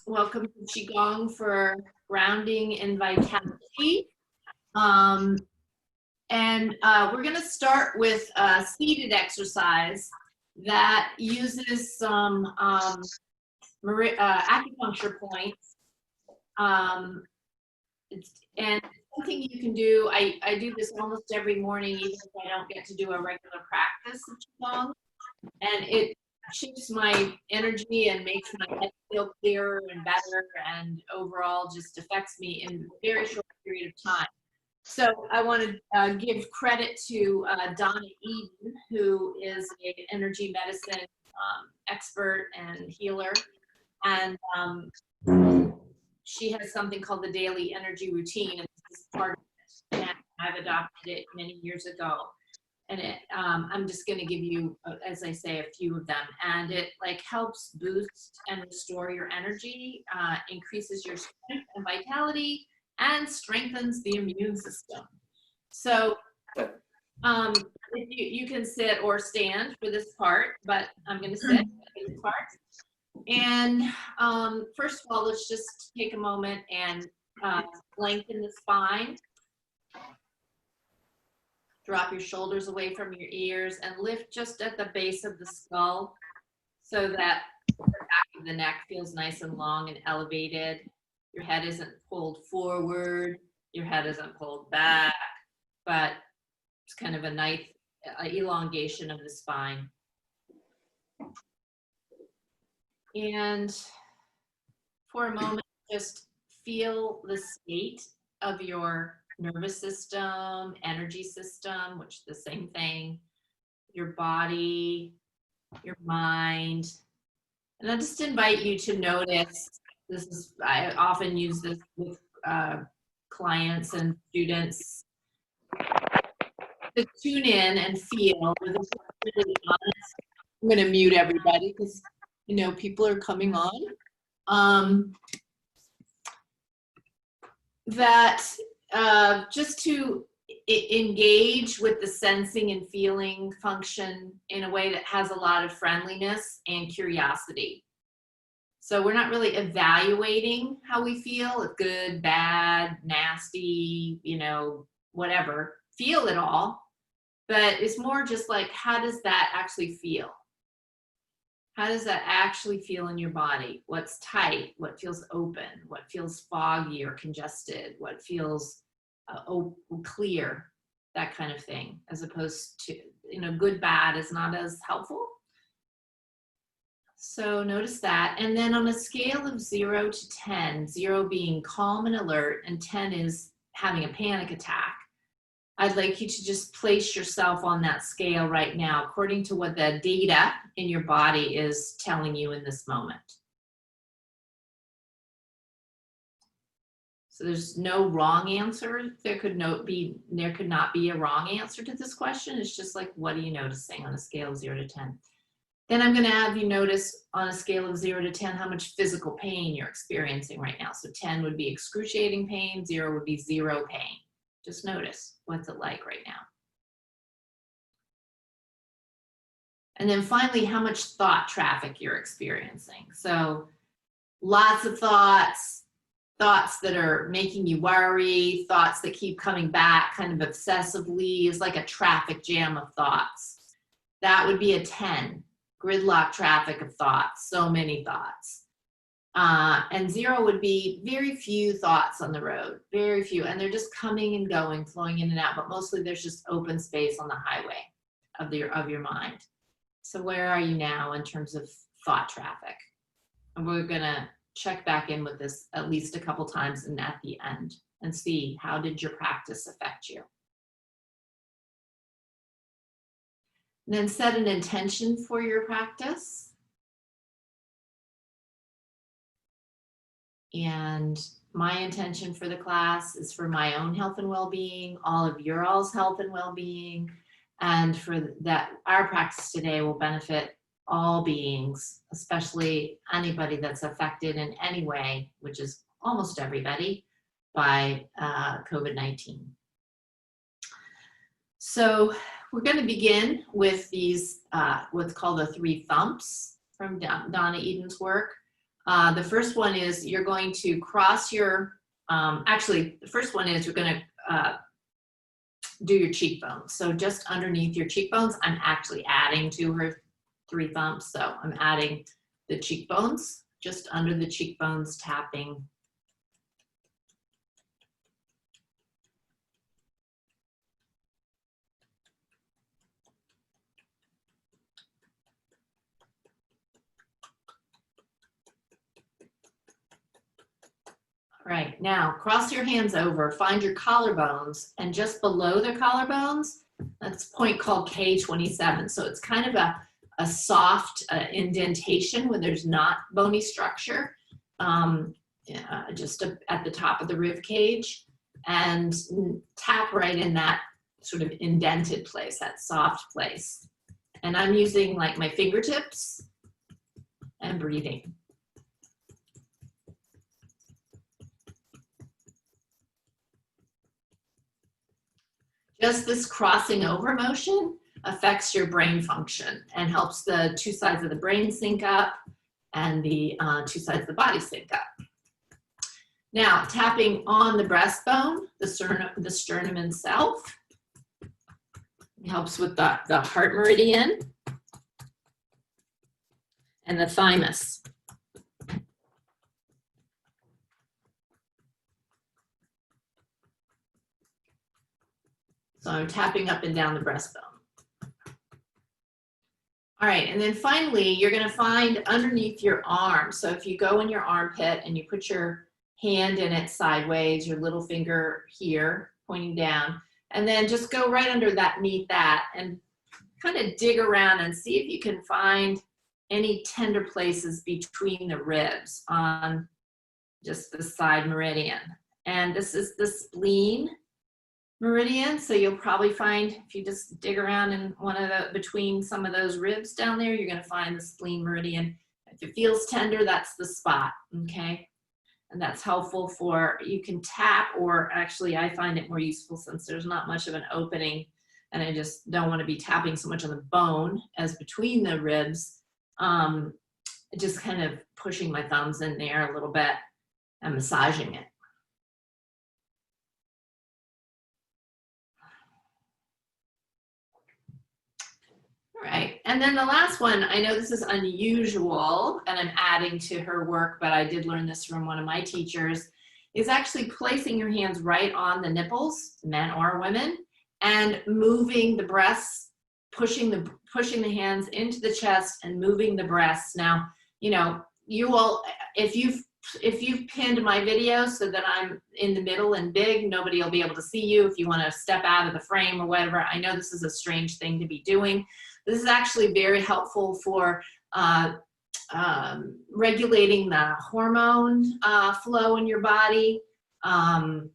Welcome to Qi Gong for grounding and vitality. We're going to start with a seated exercise that uses some acupuncture points. And something you can do, I do this almost every morning, even if I don't get to do a regular practice of Qigong. And it shifts my energy and makes my head feel clearer and better, and overall just affects me in a very short period of time. So I want to give credit to Donna Eden, who is an energy medicine expert and healer. And she has something called the daily energy routine, and this is part of it. And I've adopted it many years ago. And I'm just going to give you, as I say, a few of them. And it like helps boost and restore your energy, increases your strength and vitality, and strengthens the immune system. So you can sit or stand for this part, but I'm going to sit for this part. And first of all, let's just take a moment and lengthen the spine. Drop your shoulders away from your ears and lift just at the base of the skull so that the back of the neck feels nice and long and elevated. Your head isn't pulled forward, your head isn't pulled back, but it's kind of a nice elongation of the spine. And for a moment, just feel the state of your nervous system, energy system, which is the same thing, your body, your mind. And I just invite you to notice, I often use this with clients and students, to tune in and feel. Really honest. I'm going to mute everybody because people are coming on. Just to engage with the sensing and feeling function in a way that has a lot of friendliness and curiosity. So we're not really evaluating how we feel, good, bad, nasty, whatever. Feel it all, but it's more just like, how does that actually feel? How does that actually feel in your body? What's tight? What feels open? What feels foggy or congested? What feels clear? That kind of thing, as opposed to, good, bad is not as helpful. So notice that. And then on a scale of 0 to 10, 0 being calm and alert, and 10 is having a panic attack, I'd like you to just place yourself on that scale right now, according to what the data in your body is telling you in this moment. So there's no wrong answer. There could not be a wrong answer to this question. It's just like, what are you noticing on a scale of 0 to 10? Then I'm going to have you notice on a scale of 0 to 10 how much physical pain you're experiencing right now. So 10 would be excruciating pain, 0 would be zero pain. Just notice, what's it like right now? And then finally, how much thought traffic you're experiencing. So lots of thoughts that are making you worry, thoughts that keep coming back kind of obsessively, is like a traffic jam of thoughts. That would be a 10, gridlock traffic of thoughts, so many thoughts. And 0 would be very few thoughts on the road, very few, and they're just coming and going, flowing in and out, but mostly there's just open space on the highway of your mind. So where are you now in terms of thought traffic? And we're gonna check back in with this at least a couple times and at the end and see, how did your practice affect you? And then set an intention for your practice. And my intention for the class is for my own health and well-being, all of your all's health and well-being, and for that our practice today will benefit all beings, especially anybody that's affected in any way, which is almost everybody, by COVID-19. So we're going to begin with these what's called the 3 thumps from Donna Eden's work. The first one is you're going to cross your, actually, the first one is you're going to do your cheekbones. So just underneath your cheekbones, I'm actually adding to her 3 thumbs. So I'm adding the cheekbones, just under the cheekbones, tapping. Right, now cross your hands over, find your collarbones, and just below the collarbones, that's a point called K27. So it's kind of a soft indentation where there's not bony structure, just at the top of the rib cage, and tap right in that sort of indented place, that soft place. And I'm using like my fingertips and breathing. Just this crossing over motion affects your brain function and helps the 2 sides of the brain sync up and the 2 sides of the body sync up. Now, tapping on the breastbone, the sternum itself, it helps with the heart meridian and the thymus. So I'm tapping up and down the breastbone. All right, and then finally, you're gonna find underneath your arm. So if you go in your armpit and you put your hand in it sideways, your little finger here, pointing down, and then just go right underneath that and kind of dig around and see if you can find any tender places between the ribs on just the side meridian. And this is the spleen meridian, so you'll probably find, if you just dig around in between some of those ribs down there, you're going to find the spleen meridian. If it feels tender, that's the spot, okay? And that's helpful for, you can tap, or actually I find it more useful since there's not much of an opening and I just don't want to be tapping so much on the bone as between the ribs, just kind of pushing my thumbs in there a little bit and massaging it. All right, and then the last one, I know this is unusual and I'm adding to her work, but I did learn this from one of my teachers, is actually placing your hands right on the nipples, men or women, and moving the breasts, pushing the hands into the chest and moving the breasts. Now, you know, you will, if you've pinned my video so that I'm in the middle and big, nobody will be able to see you. If you want to step out of the frame or whatever, I know this is a strange thing to be doing. This is actually very helpful for regulating the hormone flow in your body. And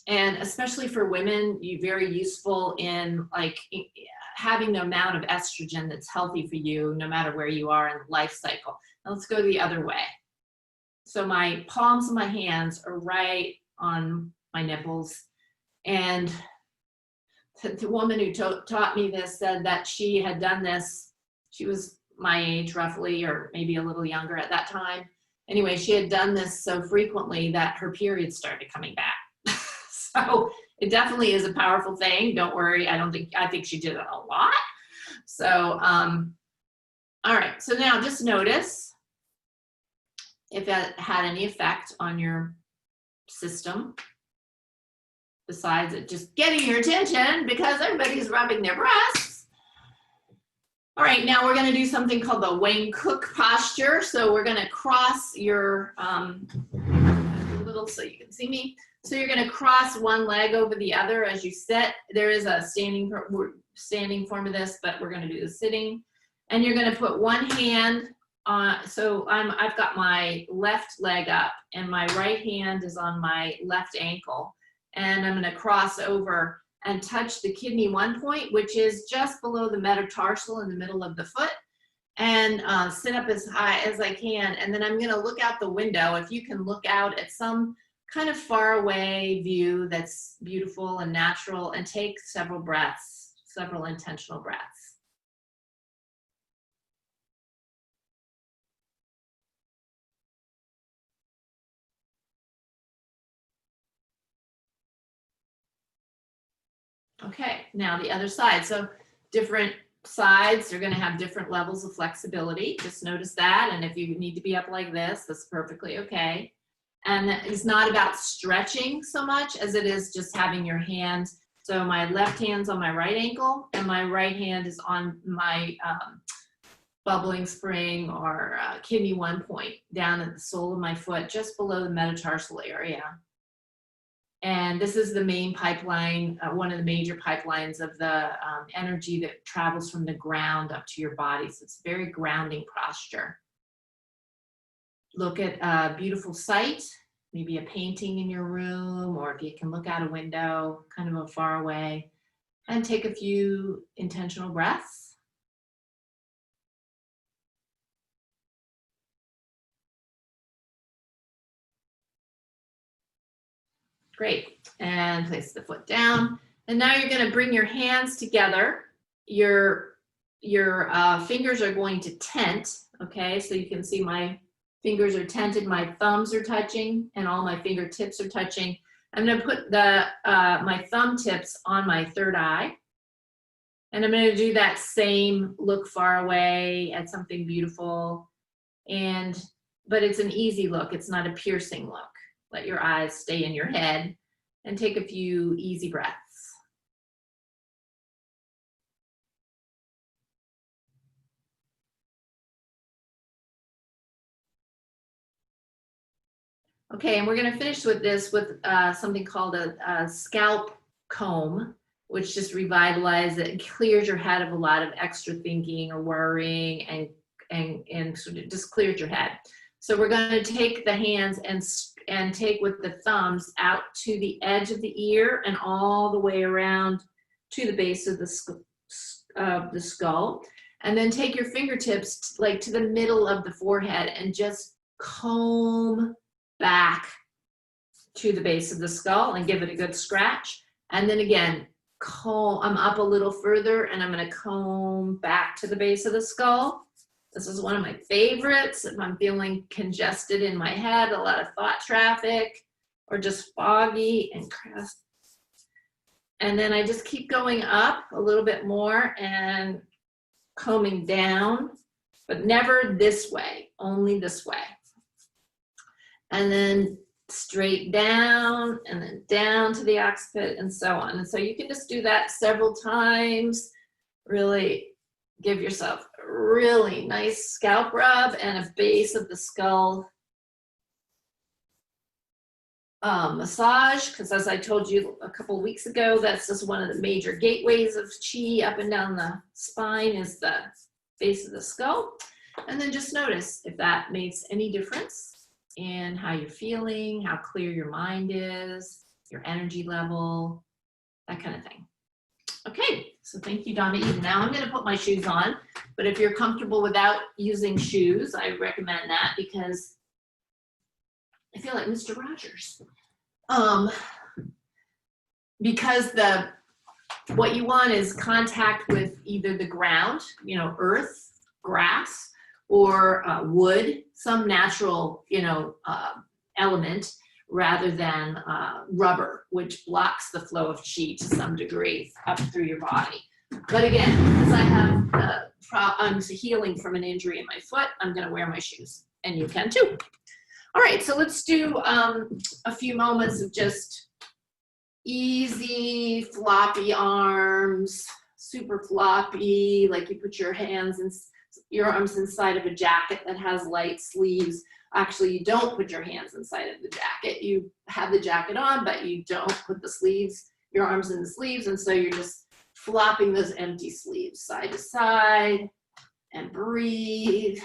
especially for women, you're very useful in like having the amount of estrogen that's healthy for you, no matter where you are in the life cycle. Now let's go the other way. So my palms of my hands are right on my nipples, and the woman who taught me this said that she had done this, she was my age roughly, or maybe a little younger at that time. Anyway, she had done this so frequently that her periods started coming back. So it definitely is a powerful thing. Don't worry, I think she did it a lot. So, all right, so now just notice if that had any effect on your system, besides it just getting your attention because everybody's rubbing their breasts. All right, now we're going to do something called the Wayne Cook posture. So we're going to cross your, a little so you can see me. So you're going to cross one leg over the other as you sit. There is a standing form of this, but we're going to do the sitting. And you're going to put one hand on, so I've got my left leg up and my right hand is on my left ankle. And I'm going to cross over and touch the kidney 1 point, which is just below the metatarsal in the middle of the foot, and sit up as high as I can. And then I'm going to look out the window. If you can look out at some kind of far away view that's beautiful and natural, and take several breaths, several intentional breaths. Okay, now the other side. So different sides are going to have different levels of flexibility. Just notice that. And if you need to be up like this, that's perfectly okay. And it's not about stretching so much as it is just having your hands. So my left hand's on my right ankle and my right hand is on my bubbling spring or kidney 1 point down at the sole of my foot, just below the metatarsal area. And this is the main pipeline, one of the major pipelines of the energy that travels from the ground up to your body. So it's very grounding posture. Look at a beautiful sight, maybe a painting in your room, or if you can look out a window, kind of a far away, and take a few intentional breaths. Great, and place the foot down. And now you're gonna bring your hands together. Your fingers are going to tent, okay? So you can see my fingers are tented, my thumbs are touching, and all my fingertips are touching. I'm gonna put my thumb tips on my third eye. And I'm gonna do that same look far away at something beautiful. But it's an easy look, it's not a piercing look. Let your eyes stay in your head and take a few easy breaths. Okay, and we're going to finish with this with something called a Scalp Comb, which just revitalizes it and clears your head of a lot of extra thinking or worrying and sort of just clears your head. So we're going to take the hands and take with the thumbs out to the edge of the ear and all the way around to the base of the skull. And then take your fingertips like to the middle of the forehead and just comb back to the base of the skull and give it a good scratch. And then again, I'm up a little further and I'm going to comb back to the base of the skull. This is one of my favorites if I'm feeling congested in my head, a lot of thought traffic, or just foggy and crass. And then I just keep going up a little bit more and combing down, but never this way, only this way. And then straight down and then down to the occiput and so on. And so you can just do that several times, really give yourself a really nice scalp rub and a base of the skull massage, because as I told you a couple weeks ago, that's just one of the major gateways of Qi up and down the spine is the base of the skull. And then just notice if that makes any difference in how you're feeling, how clear your mind is, your energy level, that kind of thing. Okay, so thank you, Donna Eden. Now I'm going to put my shoes on, but if you're comfortable without using shoes, I recommend that because I feel like Mr. Rogers. Because what you want is contact with either the ground, earth, grass, or wood, some natural, element, rather than rubber, which blocks the flow of Qi to some degree up through your body. But again, because I have I'm healing from an injury in my foot, I'm going to wear my shoes, and you can too. All right, so let's do a few moments of just easy, floppy arms, super floppy, like you put your arms inside of a jacket that has light sleeves. Actually, you don't put your hands inside of the jacket. You have the jacket on, but you don't put your arms in the sleeves, and so you're just flopping those empty sleeves side to side, and breathe.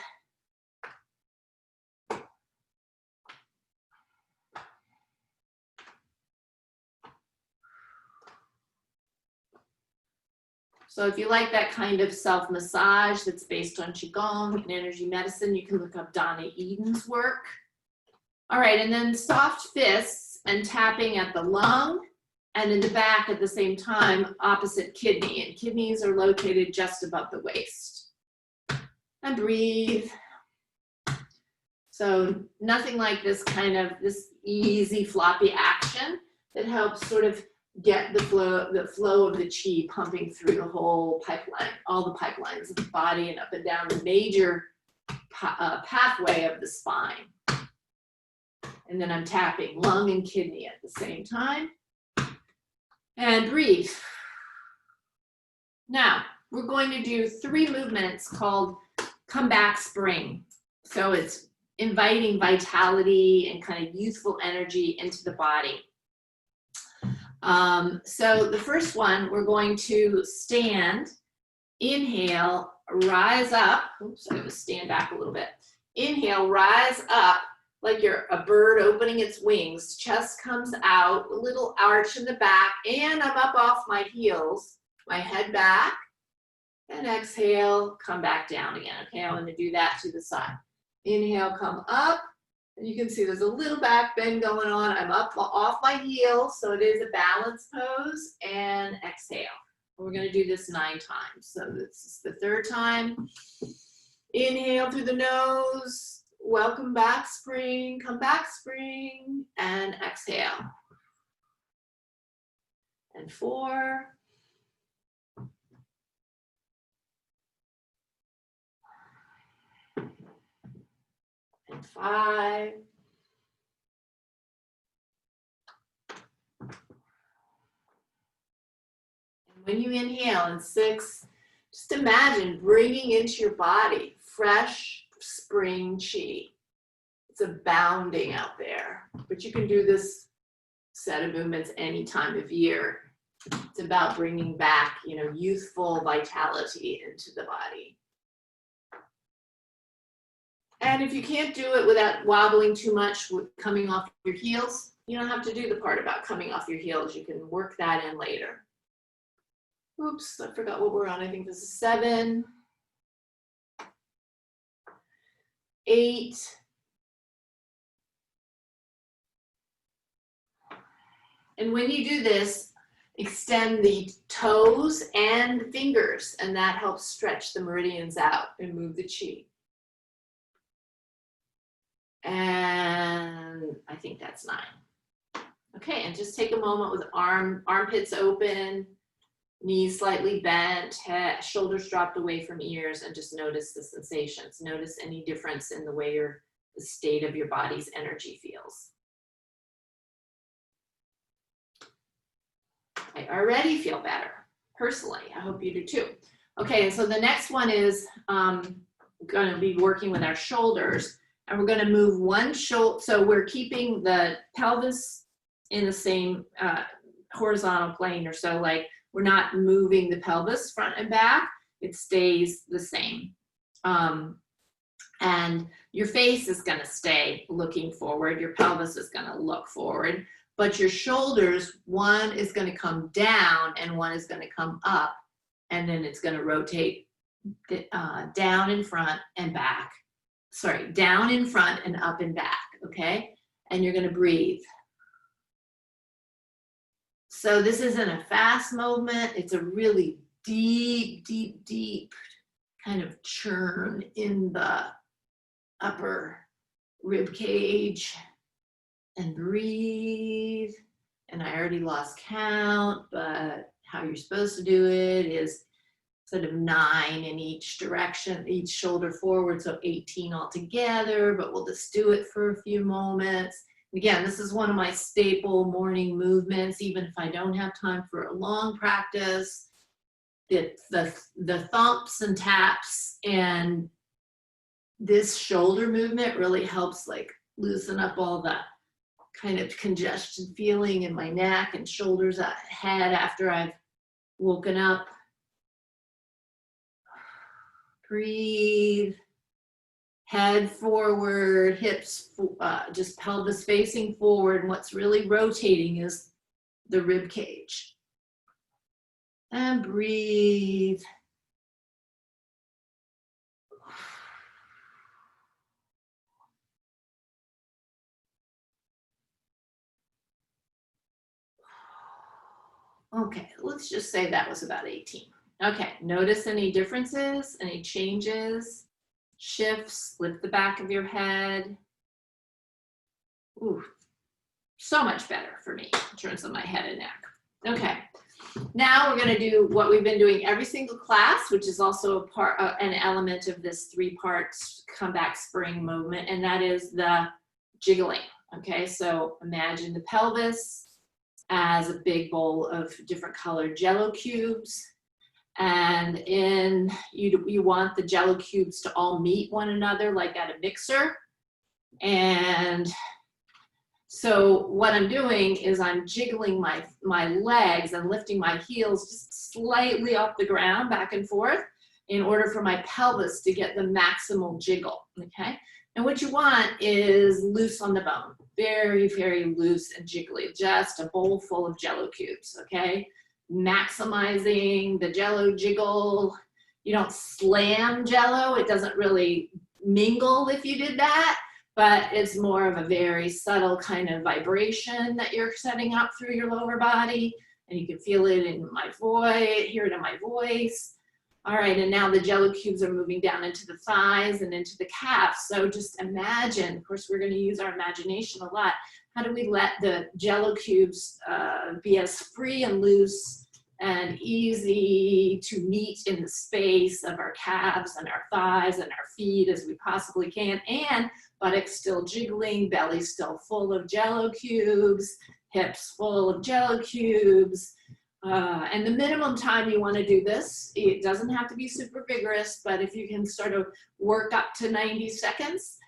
So if you like that kind of self-massage that's based on Qi Gong and energy medicine, you can look up Donna Eden's work. All right, and then soft fists and tapping at the lung and in the back at the same time, opposite kidney. And kidneys are located just above the waist. And breathe. So nothing like this easy floppy action that helps sort of get the flow of the qi pumping through the whole pipeline, all the pipelines of the body and up and down the major pathway of the spine. And then I'm tapping lung and kidney at the same time. And breathe. Now, we're going to do 3 movements called come back spring. So it's inviting vitality and kind of youthful energy into the body. So the first one, we're going to stand, inhale, rise up. Oops, I'm going to stand back a little bit. Inhale, rise up like you're a bird opening its wings. Chest comes out, a little arch in the back, and I'm up off my heels, my head back, and exhale, come back down again. Okay, I'm going to do that to the side. Inhale, come up. And you can see there's a little back bend going on. I'm up off my heels, so it is a balance pose, and exhale. We're going to do this 9 times. So this is the 3rd time. Inhale through the nose. Welcome back, spring. Come back, spring. And exhale. And 4. And 5. And when you inhale in 6, just imagine bringing into your body fresh spring qi. It's abounding out there, but you can do this set of movements any time of year. It's about bringing back, youthful vitality into the body. And if you can't do it without wobbling too much, with coming off your heels, you don't have to do the part about coming off your heels. You can work that in later. Oops, I forgot what we're on. I think this is 7, 8, and when you do this, extend the toes and fingers, and that helps stretch the meridians out and move the qi. And I think that's 9. Okay, and just take a moment with armpits open, knees slightly bent, head, shoulders dropped away from ears, and just notice the sensations. Notice any difference in the way the state of your body's energy feels. I already feel better, personally. I hope you do too. Okay, and so the next one is going to be working with our shoulders. And we're going to move one shoulder, so we're keeping the pelvis in the same horizontal plane, or so, like we're not moving the pelvis front and back, it stays the same. And your face is going to stay looking forward, your pelvis is going to look forward, but your shoulders, one is going to come down and one is going to come up, and then it's going to rotate down in front and back. Sorry, down in front and up and back, okay? And you're gonna breathe. So this isn't a fast movement, it's a really deep, deep, deep kind of churn in the upper rib cage. And breathe. And I already lost count, but how you're supposed to do it is sort of 9 in each direction, each shoulder forward, so 18 altogether, but we'll just do it for a few moments. Again, this is one of my staple morning movements, even if I don't have time for a long practice. The thumps and taps and this shoulder movement really helps like loosen up all the kind of congestion feeling in my neck and shoulders, head after I've woken up. Breathe, head forward, hips, just pelvis facing forward. And what's really rotating is the rib cage. And breathe. Okay, let's just say that was about 18. Okay, notice any differences, any changes, shifts, lift the back of your head. Ooh, so much better for me in terms of my head and neck. Okay. Now we're going to do what we've been doing every single class, which is also a part, an element of this 3-part comeback spring movement, and that is the jiggling. Okay, so imagine the pelvis as a big bowl of different colored Jello cubes, and you want the Jello cubes to all meet one another like at a mixer. And so what I'm doing is I'm jiggling my legs and lifting my heels just slightly off the ground back and forth in order for my pelvis to get the maximal jiggle, okay? And what you want is loose on the bone, very, very loose and jiggly, just a bowl full of Jello cubes, okay? Maximizing the Jello jiggle. You don't slam Jello, it doesn't really mingle if you did that, but it's more of a very subtle kind of vibration that you're setting up through your lower body, and you can feel it in my voice, hear it in my voice. All right, and now the Jello cubes are moving down into the thighs and into the calves. So just imagine, of course, we're going to use our imagination a lot. How do we let the Jello cubes be as free and loose and easy to meet in the space of our calves and our thighs and our feet as we possibly can, and buttocks still jiggling, belly still full of Jello cubes, hips full of Jello cubes. And the minimum time you want to do this, it doesn't have to be super vigorous, but if you can sort of work up to 90 seconds,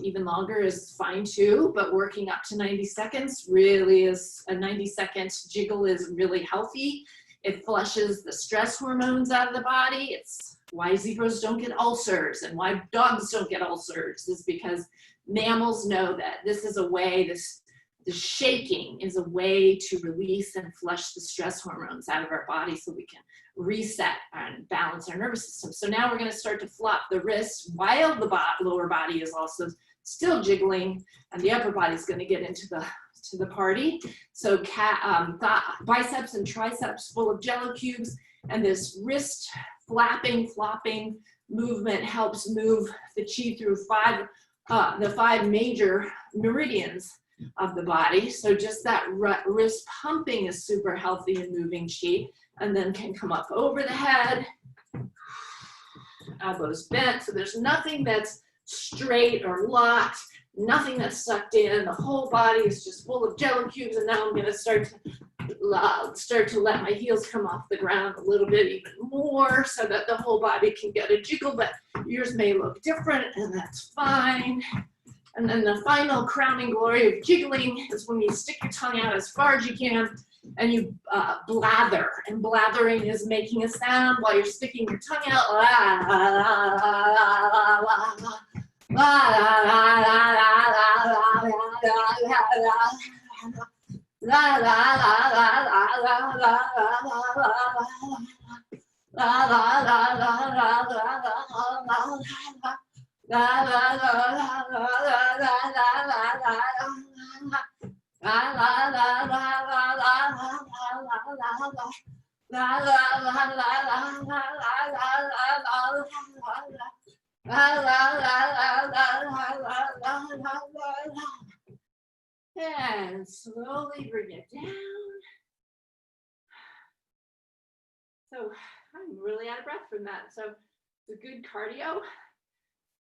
even longer is fine too, but working up to 90 seconds really is, a 90-second jiggle is really healthy. It flushes the stress hormones out of the body. It's why zebras don't get ulcers and why dogs don't get ulcers, is because mammals know that this is a way, the shaking is a way to release and flush the stress hormones out of our body so we can reset and balance our nervous system. So now we're going to start to flop the wrists while the lower body is also still jiggling, and the upper body is going to get into the party. So biceps and triceps full of Jello cubes, and this wrist flapping, flopping movement helps move the chi through the 5 major meridians of the body. So just that wrist pumping is super healthy and moving chi, and then can come up over the head, elbows bent, so there's nothing that's straight or locked, nothing that's sucked in. The whole body is just full of Jello cubes, and now I'm going to start to let my heels come off the ground a little bit even more so that the whole body can get a jiggle, but yours may look different, and that's fine. And then the final crowning glory of jiggling is when you stick your tongue out as far as you can and you blather. And blathering is making a sound while you're sticking your tongue out. And slowly bring it down. So I'm really out of breath from that. So it's a good cardio,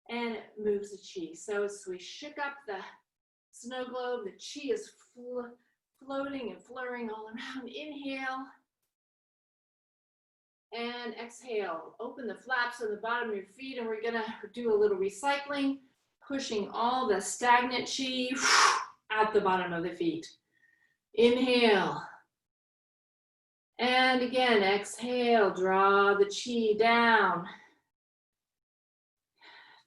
and it moves the chi. So as we shook up the snow globe, the chi is floating and flurrying all around. Inhale and exhale. Open the flaps on the bottom of your feet, and we're gonna do a little recycling, pushing all the stagnant chi out the bottom of the feet. Inhale. And again, exhale, draw the chi down.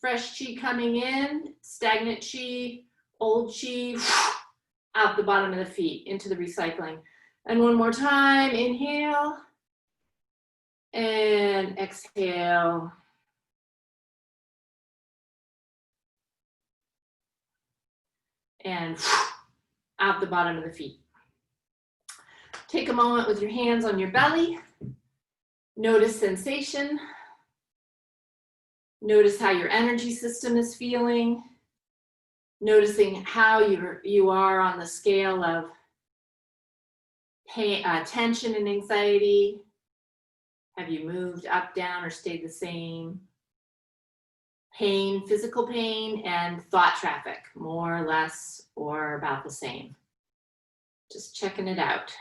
Fresh chi coming in, stagnant chi, old chi, out the bottom of the feet into the recycling. And one more time, inhale. And exhale. And out the bottom of the feet. Take a moment with your hands on your belly. Notice sensation. Notice how your energy system is feeling. Noticing how you are on the scale of tension and anxiety? Have you moved up, down, or stayed the same? Pain, physical pain, and thought traffic, more, less, or about the same. Just checking it out.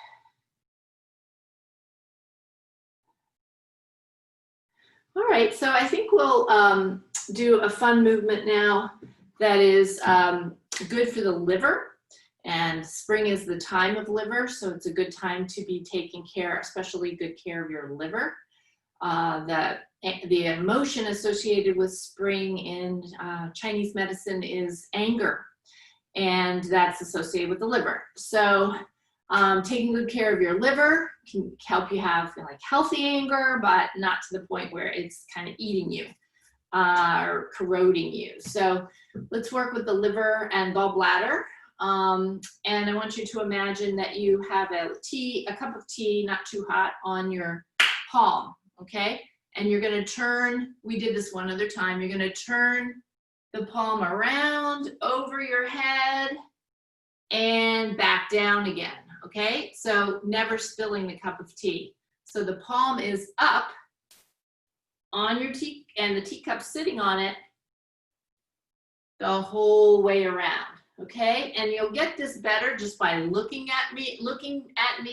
All right, so I think we'll do a fun movement now that is good for the liver. And spring is the time of liver, so it's a good time to be taking care, especially good care of your liver. The emotion associated with spring in Chinese medicine is anger, and that's associated with the liver. So taking good care of your liver can help you have like healthy anger, but not to the point where it's kind of eating you or corroding you. So let's work with the liver and gallbladder. And I want you to imagine that you have a cup of tea, not too hot, on your palm, okay? And you're gonna turn, we did this one other time, you're gonna turn the palm around over your head and back down again, okay? So never spilling the cup of tea. So the palm is up on your tea, and the teacup sitting on it the whole way around, okay? And you'll get this better just by looking at me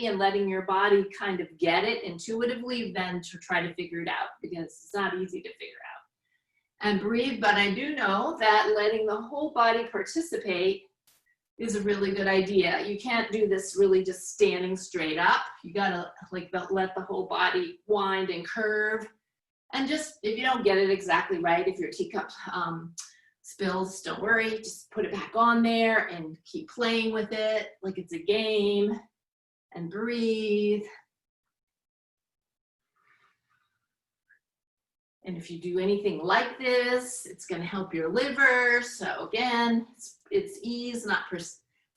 and letting your body kind of get it intuitively than to try to figure it out, because it's not easy to figure out. And breathe, but I do know that letting the whole body participate is a really good idea. You can't do this really just standing straight up. You gotta like let the whole body wind and curve. And just, if you don't get it exactly right, if your teacup spills, don't worry, just put it back on there and keep playing with it like it's a game, and breathe. And if you do anything like this, it's going to help your liver. So again, it's ease, not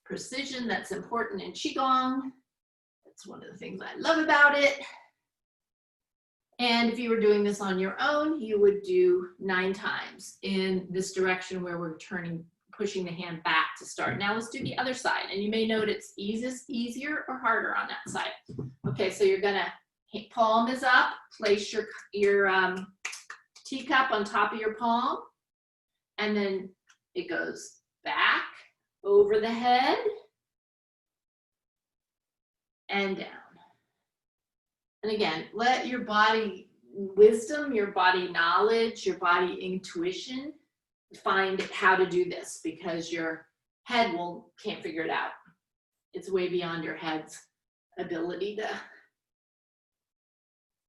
precision. That's important in Qi Gong. That's one of the things I love about it. And if you were doing this on your own, you would do 9 times in this direction where we're pushing the hand back to start. Now let's do the other side. And you may note it's easier or harder on that side. Okay, so you're gonna, palm is up, place your teacup on top of your palm, and then it goes back over the head and down. And again, let your body wisdom, your body knowledge, your body intuition find how to do this, because your head can't figure it out. It's way beyond your head's ability to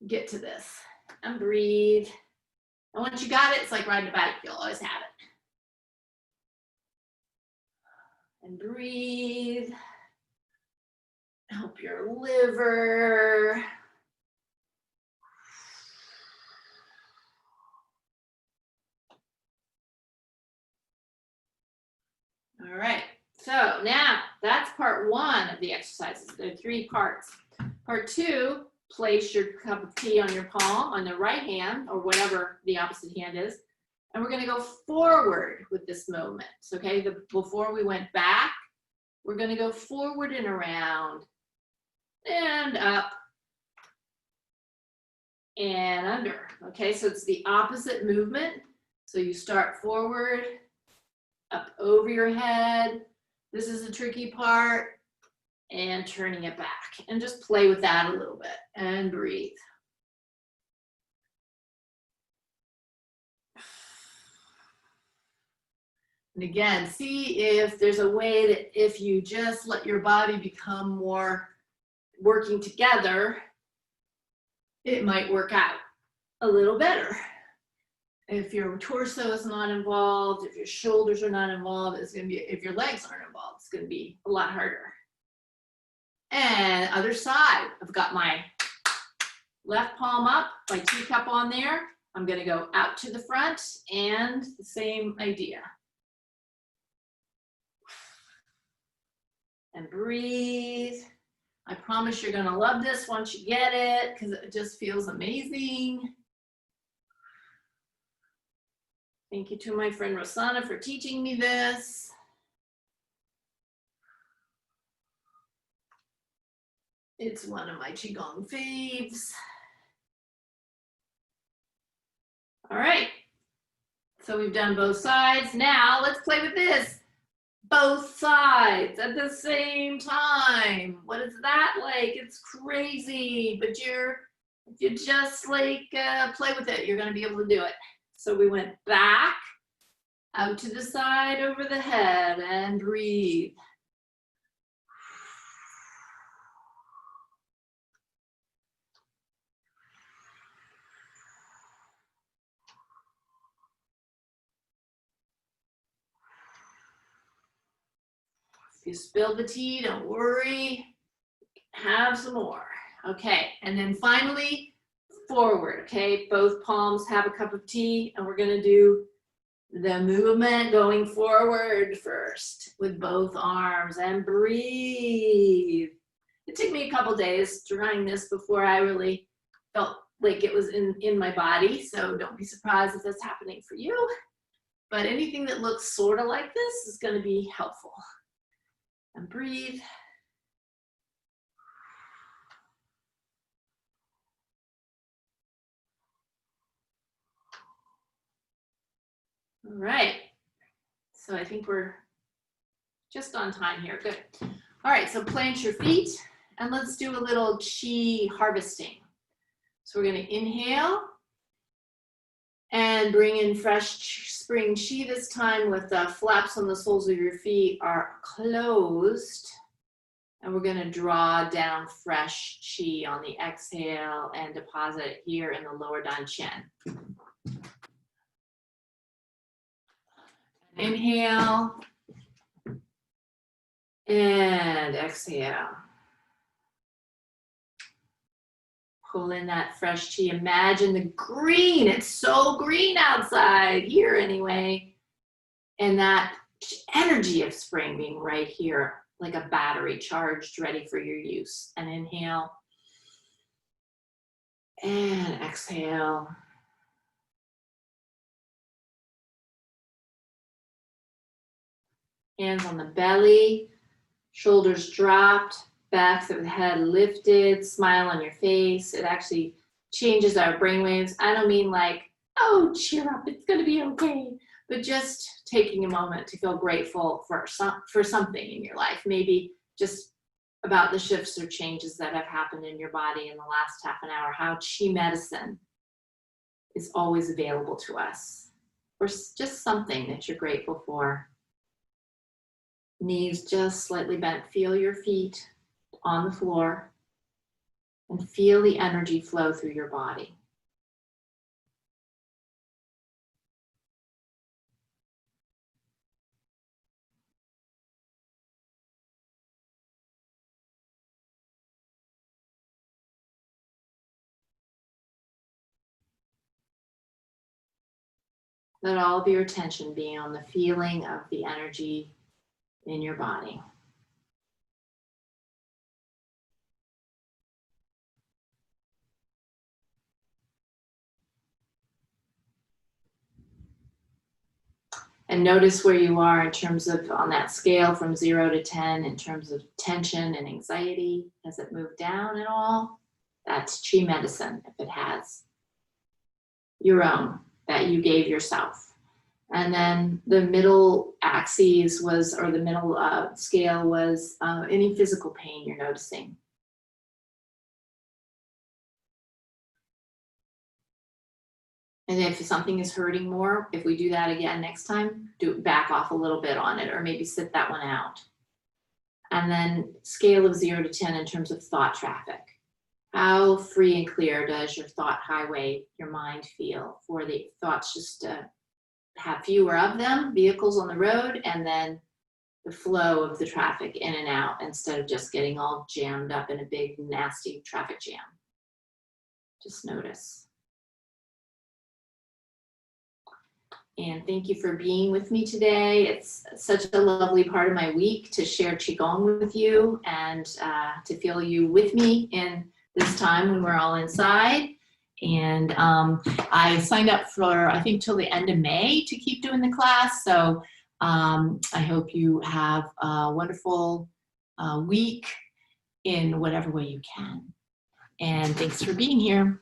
get to this. And breathe. And once you got it, it's like riding a bike. You'll always have it. And breathe. Help your liver. All right, so now that's part 1 of the exercises. There are 3 parts. Part 2, place your cup of tea on your palm, on the right hand, or whatever the opposite hand is. And we're gonna go forward with this movement. Okay, before we went back, we're gonna go forward and around, and up, and under. Okay, so it's the opposite movement. So you start forward, up over your head. This is the tricky part, and turning it back, and just play with that a little bit and breathe. And again, see if there's a way that if you just let your body become more working together, it might work out a little better. If your torso is not involved, if your shoulders are not involved, it's going to be, if your legs aren't involved, it's going to be a lot harder. And other side, I've got my left palm up, my teacup on there. I'm going to go out to the front, and the same idea. And breathe. I promise you're going to love this once you get it, because it just feels amazing. Thank you to my friend Rosanna for teaching me this. It's one of my Qi Gong faves. All right, so we've done both sides. Now let's play with this. Both sides at the same time. What is that like? It's crazy, but if you just like play with it, you're gonna be able to do it. So we went back, out to the side, over the head, and breathe. If you spill the tea, don't worry, have some more. Okay, and then finally, forward, okay? Both palms have a cup of tea, and we're gonna do the movement going forward first with both arms, and breathe. It took me a couple days trying this before I really felt like it was in my body, so don't be surprised if that's happening for you. But anything that looks sort of like this is gonna be helpful. And breathe. All right, so I think we're just on time here, good. All right, so plant your feet and let's do a little Qi harvesting. So we're gonna inhale and bring in fresh spring Qi this time with the flaps on the soles of your feet are closed. And we're gonna draw down fresh Qi on the exhale and deposit it here in the lower dantian. Inhale and exhale. Pull in that fresh Qi. Imagine the green. It's so green outside, here anyway. And that energy of spring being right here, like a battery charged, ready for your use. And inhale. And exhale. Hands on the belly, shoulders dropped, backs of the head lifted, smile on your face. It actually changes our brainwaves. I don't mean like, oh, cheer up, it's gonna be okay. But just taking a moment to feel grateful for something in your life. Maybe just about the shifts or changes that have happened in your body in the last half an hour. How Qi medicine is always available to us. Or just something that you're grateful for. Knees just slightly bent. Feel your feet on the floor and feel the energy flow through your body. Let all of your attention be on the feeling of the energy in your body. And notice where you are in terms of, on that scale from 0 to 10, in terms of tension and anxiety. Has it moved down at all? That's Qi medicine, if it has. Your own, that you gave yourself. And then the middle axis was, or the middle scale was any physical pain you're noticing. And if something is hurting more, if we do that again next time, back off a little bit on it, or maybe sit that one out. And then scale of 0 to 10 in terms of thought traffic. How free and clear does your thought highway, your mind feel for the thoughts just have fewer of them, vehicles on the road, and then the flow of the traffic in and out instead of just getting all jammed up in a big, nasty traffic jam. Just notice. And thank you for being with me today. It's such a lovely part of my week to share Qigong with you and to feel you with me in this time when we're all inside. And I signed up for, I think, till the end of May to keep doing the class. So I hope you have a wonderful week in whatever way you can. And thanks for being here.